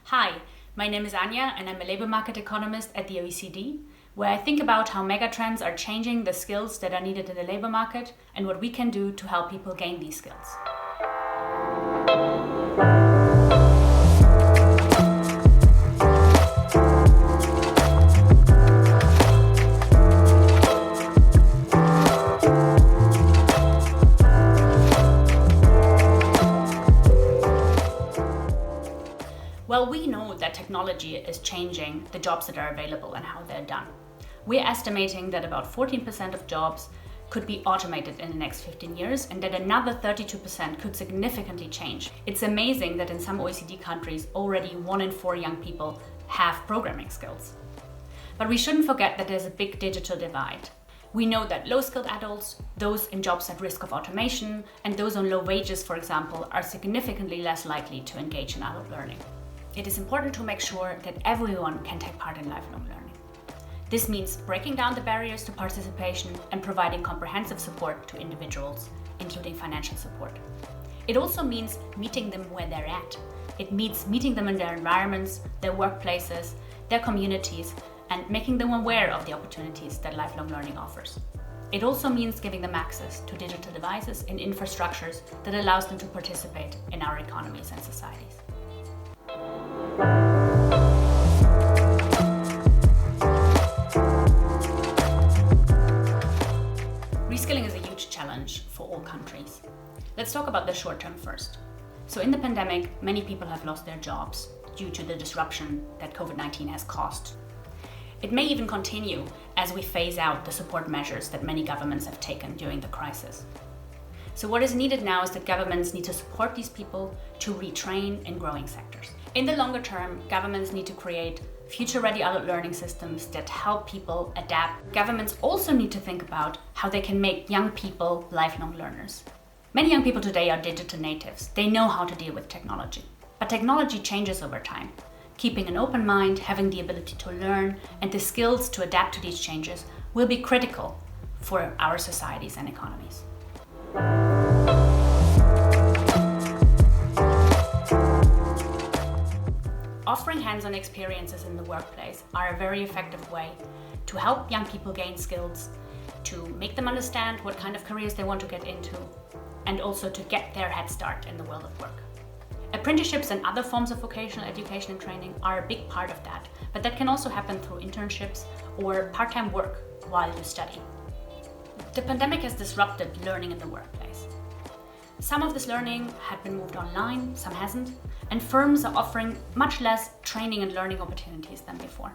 Hi, my name is Anja and I'm a labor market economist at the OECD, where I think about how megatrends are changing the skills that are needed in the labor market and what we can do to help people gain these skills. Well, we know that technology is changing the jobs that are available and how they're done. We're estimating that about 14% of jobs could be automated in the next 15 years and that another 32% could significantly change. It's amazing that in some OECD countries, already 1 in 4 young people have programming skills. But we shouldn't forget that there's a big digital divide. We know that low-skilled adults, those in jobs at risk of automation, and those on low wages, for example, are significantly less likely to engage in adult learning. It is important to make sure that everyone can take part in lifelong learning. This means breaking down the barriers to participation and providing comprehensive support to individuals, including financial support. It also means meeting them where they're at. It means meeting them in their environments, their workplaces, their communities, and making them aware of the opportunities that lifelong learning offers. It also means giving them access to digital devices and infrastructures that allows them to participate in our economies and societies. Reskilling is a huge challenge for all countries. Let's talk about the short term first. So in the pandemic, many people have lost their jobs due to the disruption that COVID-19 has caused. It may even continue as we phase out the support measures that many governments have taken during the crisis. So what is needed now is that governments need to support these people to retrain in growing sectors. In the longer term, governments need to create future-ready adult learning systems that help people adapt. Governments also need to think about how they can make young people lifelong learners. Many young people today are digital natives. They know how to deal with technology. But technology changes over time. Keeping an open mind, having the ability to learn, and the skills to adapt to these changes will be critical for our societies and economies. Offering hands-on experiences in the workplace are a very effective way to help young people gain skills, to make them understand what kind of careers they want to get into, and also to get their head start in the world of work. Apprenticeships and other forms of vocational education and training are a big part of that, but that can also happen through internships or part-time work while you study. The pandemic has disrupted learning in the workplace. Some of this learning had been moved online, some hasn't, and firms are offering much less training and learning opportunities than before.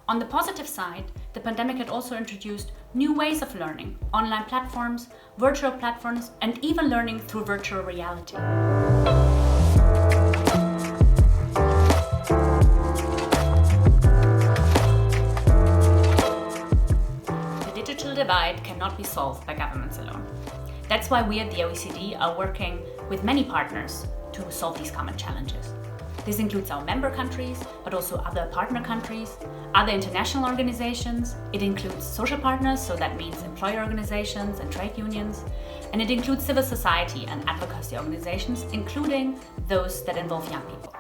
On the positive side, the pandemic had also introduced new ways of learning, online platforms, virtual platforms, and even learning through virtual reality. The digital divide cannot be solved by governments alone. That's why we at the OECD are working with many partners to solve these common challenges. This includes our member countries, but also other partner countries, other international organizations. It includes social partners, so that means employer organizations and trade unions. And it includes civil society and advocacy organizations, including those that involve young people.